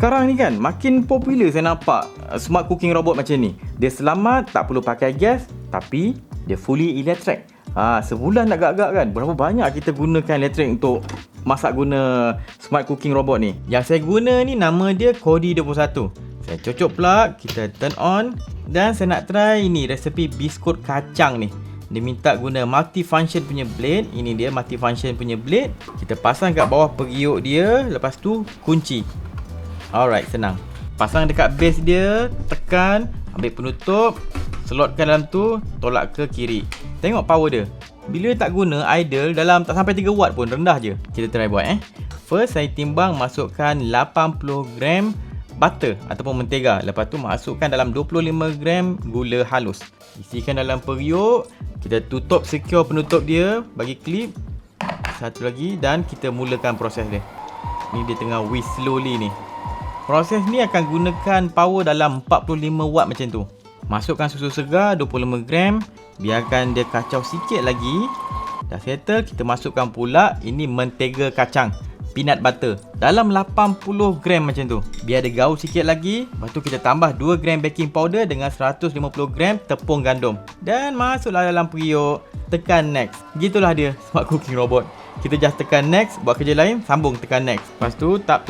Sekarang ni kan makin popular saya nampak smart cooking robot macam ni. Dia selamat, tak perlu pakai gas, tapi dia fully electric. Sebulan nak gagak kan. Berapa banyak kita gunakan elektrik untuk masak guna smart cooking robot ni. Yang saya guna ni nama dia Kodi 21. Saya cocok plug, kita turn on, dan saya nak try ni resepi biskut kacang ni. Dia minta guna multifunction punya blade. Ini dia multifunction punya blade. Kita pasang kat bawah periuk dia, lepas tu kunci. Alright, senang. Pasang dekat base dia, tekan, ambil penutup, slotkan dalam tu, tolak ke kiri. Tengok power dia. Bila tak guna idle, dalam tak sampai 3 watt pun, rendah je. Kita try buat First saya timbang, masukkan 80 gram butter ataupun mentega. Lepas tu masukkan dalam 25 gram gula halus. Isikan dalam periuk. Kita tutup secure penutup dia, bagi klip. Satu lagi, dan kita mulakan proses dia. Ni dia tengah whisk slowly ni. Proses ni akan gunakan power dalam 45 watt macam tu. Masukkan susu segar 25 gram. Biarkan dia kacau sikit lagi. Dah settle, kita masukkan pula ini mentega kacang, peanut butter, dalam 80 gram macam tu. Biar dia gaul sikit lagi. Lepas tu kita tambah 2 gram baking powder dengan 150 gram tepung gandum. Dan masuklah dalam periuk. Tekan next. Gitulah dia smart cooking robot. Kita just tekan next, buat kerja lain, sambung tekan next. Lepas tu tap.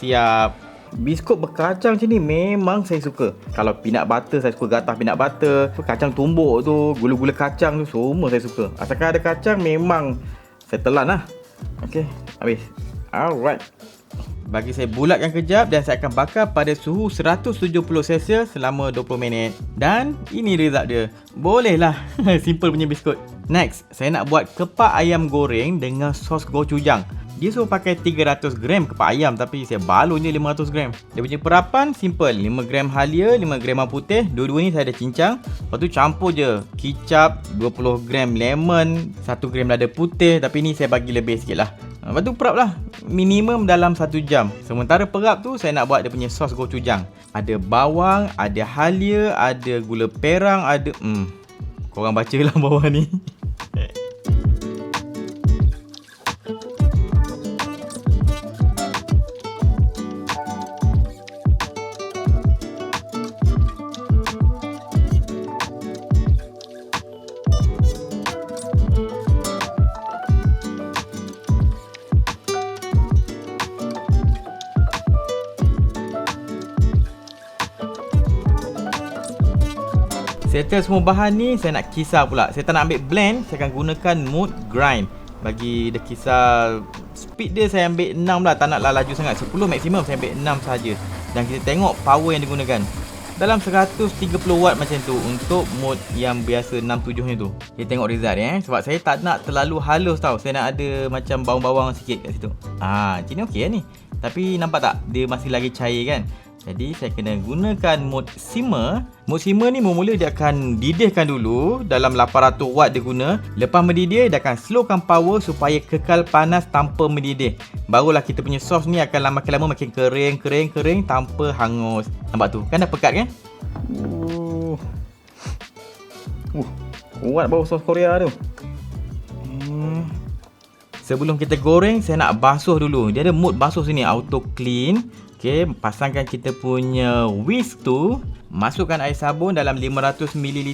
Siap. Biskut berkacang macam ni memang saya suka. Kalau peanut butter, saya suka gatah peanut butter. Kacang tumbuk tu, gula-gula kacang tu, semua saya suka. Asalkan ada kacang, memang saya telan lah. Okay, habis. Alright. Bagi saya bulatkan kejap dan saya akan bakar pada suhu 170°C selama 20 minit. Dan ini result dia. Boleh lah. Simple punya biskut. Next, saya nak buat kepak ayam goreng dengan sos gochujang. Dia suruh pakai 300 gram kepak ayam, tapi saya balon je 500 gram. Dia punya perapan simple. 5 gram halia, 5 gram bawang putih. Dua-dua ni saya dah cincang. Lepas tu campur je kicap, 20 gram lemon, 1 gram lada putih. Tapi ni saya bagi lebih sikit lah. Lepas tu perap lah. Minimum dalam 1 jam. Sementara perap tu saya nak buat dia punya sos gochujang. Ada bawang, ada halia, ada gula perang, ada... korang baca lah bawah ni. Settle semua bahan ni, saya nak kisar pula. Saya tak nak ambil blend, saya akan gunakan mode grind. Bagi dia kisar, speed dia saya ambil 6 lah, tak naklah laju sangat. 10 maksimum, saya ambil 6 saja. Dan kita tengok power yang digunakan. Dalam 130 watt macam tu untuk mode yang biasa 67 ni tu. Kita tengok result sebab saya tak nak terlalu halus tau. Saya nak ada macam bawang-bawang sikit kat situ. Macam ni okey lah ni. Tapi nampak tak? Dia masih lagi cair kan? Jadi saya kena gunakan mode simmer. Mode simmer ni mula-mula dia akan didihkan dulu. Dalam 800 watt dia guna. Lepas mendidih dia akan slowkan power supaya kekal panas tanpa mendidih. Barulah kita punya sos ni akan makin lama makin kering tanpa hangus. Nampak tu? Kan dah pekat kan? Kuat bau sos Korea tu. Sebelum kita goreng, saya nak basuh dulu. Dia ada mode basuh sini, auto clean. Okey, pasangkan kita punya whisk tu. Masukkan air sabun dalam 500 ml.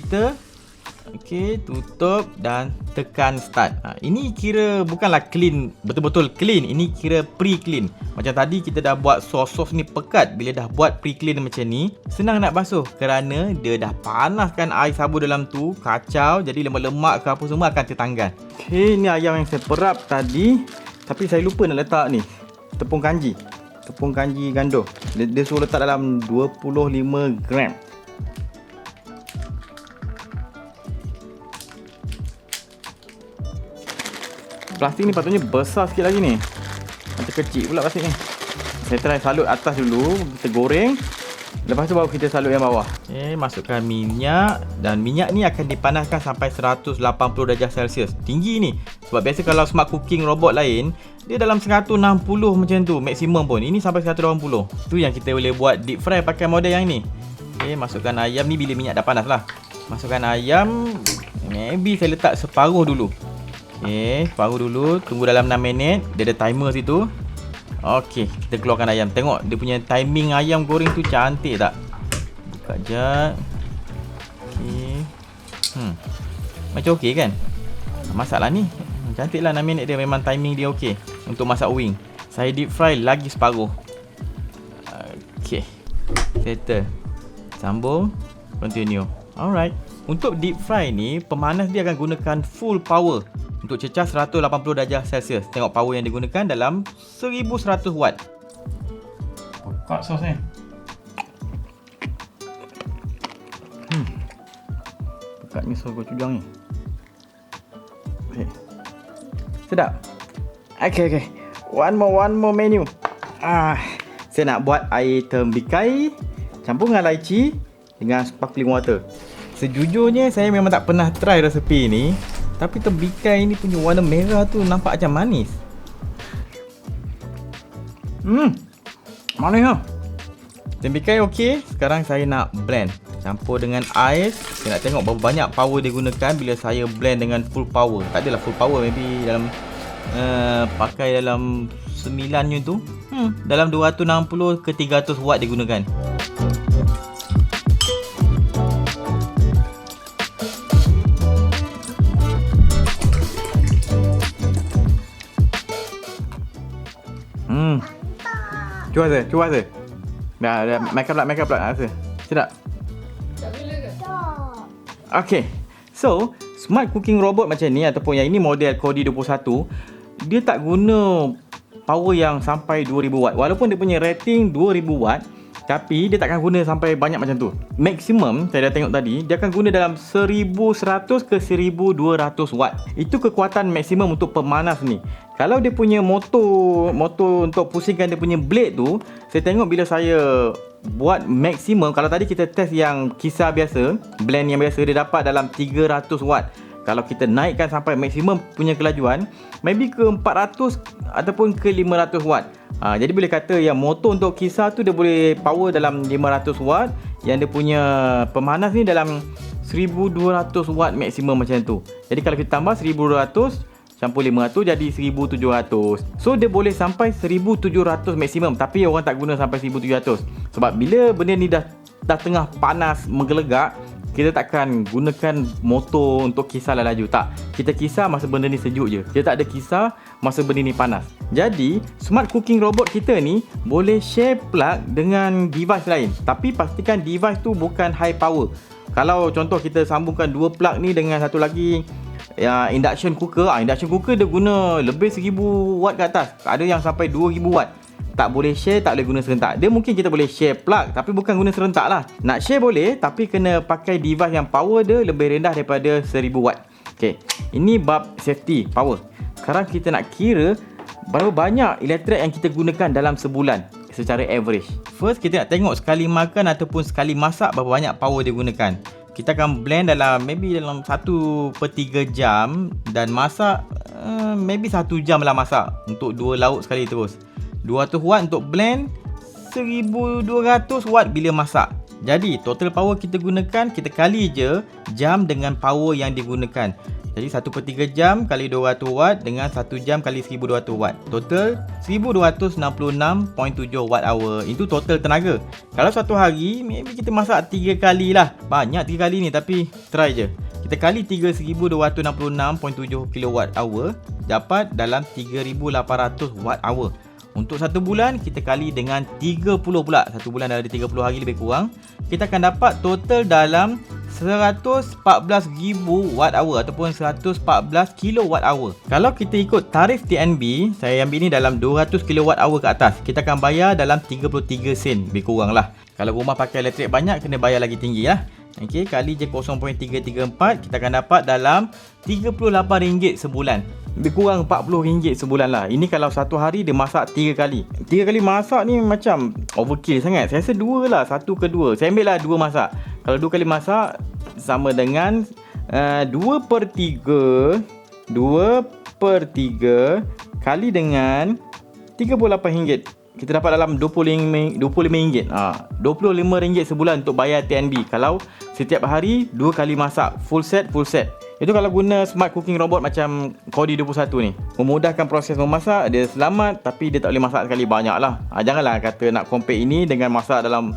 Okey, tutup dan tekan start. Ini kira bukanlah clean, betul-betul clean. Ini kira pre-clean. Macam tadi kita dah buat sos ni pekat. Bila dah buat pre-clean macam ni, senang nak basuh kerana dia dah panaskan air sabun dalam tu. Kacau, jadi lemak-lemak ke apa semua akan tertanggal. Okey, ni ayam yang saya perap tadi. Tapi saya lupa nak letak ni tepung kanji gandum. Dia suruh letak dalam 25 gram. Plastik ni patutnya besar sikit lagi ni. Macam kecil pula plastik ni. Saya try salut atas dulu. Kita goreng. Lepas tu baru kita salut yang bawah. Masukkan minyak. Dan minyak ni akan dipanaskan sampai 180 darjah Celsius. Tinggi ni. Sebab biasa kalau smart cooking robot lain, dia dalam 160 macam tu maksimum pun. Ini sampai 180. Tu yang kita boleh buat deep fry pakai model yang ni. Masukkan ayam ni bila minyak dah panas lah. Masukkan ayam. Maybe saya letak separuh dulu. Separuh dulu. Tunggu dalam 6 minit. Dia ada timer situ. Okey, kita keluarkan ayam. Tengok dia punya timing ayam goreng tu cantik tak? Buka jap. Okey. Macam okey kan? Masak lah ni. Cantik lah 6 minit dia. Memang timing dia okey untuk masak wing. Saya deep fry lagi separuh. Okey. Settle. Sambung. Continue. Alright. Untuk deep fry ni, pemanas dia akan gunakan full power untuk cecah 180 darjah Celsius. Tengok power yang digunakan dalam 1100 watt. Pekat sos ni. Pekatnya sos gochujang ni. Okay. Sedap. Okay. One more menu. Saya nak buat air tembikai campur dengan lychee dengan sparkling water. Sejujurnya saya memang tak pernah try resepi ni, tapi tembikai ni punya warna merah tu nampak macam manis. Manis lah. Tembikai okey. Sekarang saya nak blend. Campur dengan ais. Saya nak tengok berapa banyak power dia gunakan bila saya blend dengan full power. Tak adalah full power, maybe dalam pakai dalam 9 nya tu. Dalam 260 ke 300 watt dia gunakan. Cuba rasa. Dah make up pula rasa. Sedap. Tak gula ke? Tak. Okay. So, smart cooking robot macam ni ataupun yang ini model Kodi 21, dia tak guna power yang sampai 2000 watt. Walaupun dia punya rating 2000 watt, tapi dia takkan guna sampai banyak macam tu. Maksimum, saya dah tengok tadi, dia akan guna dalam 1100 ke 1200 watt. Itu kekuatan maksimum untuk pemanas ni. Kalau dia punya motor untuk pusingkan dia punya blade tu, saya tengok bila saya buat maksimum, kalau tadi kita test yang kisar biasa, blend yang biasa, dia dapat dalam 300 watt. Kalau kita naikkan sampai maksimum punya kelajuan, maybe ke 400 ataupun ke 500 watt. Jadi boleh kata yang motor untuk kisar tu dia boleh power dalam 500 watt, yang dia punya pemanas ni dalam 1200 watt maksimum macam tu. Jadi kalau kita tambah 1200 campur 500 jadi 1700. So dia boleh sampai 1700 maksimum, tapi orang tak guna sampai 1700. Sebab bila benda ni dah tengah panas menggelegak, kita takkan gunakan motor untuk kisar laju. Tak, kita kisar masa benda ni sejuk je. Kita tak ada kisar masa benda ni panas. Jadi smart cooking robot kita ni boleh share plug dengan device lain, tapi pastikan device tu bukan high power. Kalau contoh kita sambungkan dua plug ni dengan satu lagi induction cooker, induction cooker dia guna lebih 1000 watt ke atas. Ada yang sampai 2000 watt. Tak boleh share, tak boleh guna serentak. Dia mungkin kita boleh share plug, tapi bukan guna serentak lah. Nak share boleh, tapi kena pakai device yang power dia lebih rendah daripada 1000 watt. Okay, ini bab safety, power. Sekarang kita nak kira berapa banyak elektrik yang kita gunakan dalam sebulan secara average. First, kita nak tengok sekali makan ataupun sekali masak berapa banyak power dia gunakan. Kita akan blend dalam 1/3 jam dan masak maybe 1 jam lah masak untuk 2 lauk sekali terus. 200 watt untuk blend, 1200 watt bila masak. Jadi total power kita gunakan, kita kali je jam dengan power yang digunakan. Jadi 1/3 jam kali 200 watt dengan 1 jam kali 1200 watt. Total 1266.7 watt hour. Itu total tenaga. Kalau satu hari, maybe kita masak 3 kali lah. Banyak 3 kali ni, tapi try je. Kita kali 3266.7 kilowatt hour, dapat dalam 3800 watt hour. Untuk satu bulan, kita kali dengan 30 pula. Satu bulan ada 30 hari lebih kurang. Kita akan dapat total dalam 114,000 watt hour ataupun 114 kilowatt hour. Kalau kita ikut tarif TNB, saya ambil ni dalam 200 kilowatt hour ke atas, kita akan bayar dalam 33 sen lebih kurang lah. Kalau rumah pakai elektrik banyak, kena bayar lagi tinggi lah. Okey, kali je 0.334, kita akan dapat dalam RM38 sebulan. Lebih kurang RM40 sebulan lah. Ini kalau satu hari dia masak 3 kali. 3 kali masak ni macam overkill sangat. Saya rasa 2 lah, 1 ke 2. Saya ambil lah 2 masak. Kalau 2 kali masak sama dengan 2/3 kali dengan RM38. Kita dapat dalam RM25. RM25 sebulan untuk bayar TNB. Kalau setiap hari 2 kali masak full set. Itu kalau guna smart cooking robot macam Kodi 21 ni, memudahkan proses memasak, dia selamat tapi dia tak boleh masak sekali banyak lah. Janganlah kata nak compare ini dengan masak dalam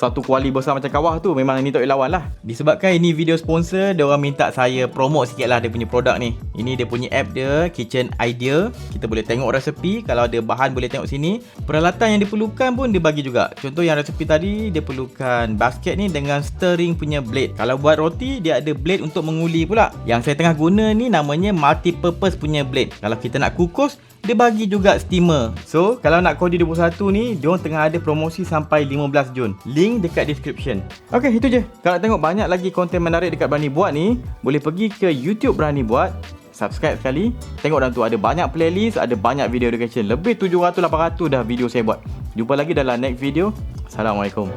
satu kuali besar macam kawah tu. Memang ini tak boleh lawan lah. Disebabkan ini video sponsor, dia orang minta saya promote sikit lah dia punya produk ni. Ini dia punya app dia, Kitchen Idea. Kita boleh tengok resepi, kalau ada bahan boleh tengok sini. Peralatan yang diperlukan pun dia bagi juga. Contoh yang resepi tadi, dia perlukan basket ni dengan stirring punya blade. Kalau buat roti, dia ada blade untuk menguli pula. Yang saya tengah guna ni namanya multi purpose punya blade. Kalau kita nak kukus, dia bagi juga steamer. So, kalau nak Kodi 21 ni, diorang tengah ada promosi sampai 15 Jun. Link dekat description. Okay, itu je. Kalau nak tengok banyak lagi konten menarik dekat Berani Buat ni, boleh pergi ke YouTube Berani Buat. Subscribe sekali. Tengok dalam tu ada banyak playlist, ada banyak video education. Lebih 700-800 dah video saya buat. Jumpa lagi dalam next video. Assalamualaikum.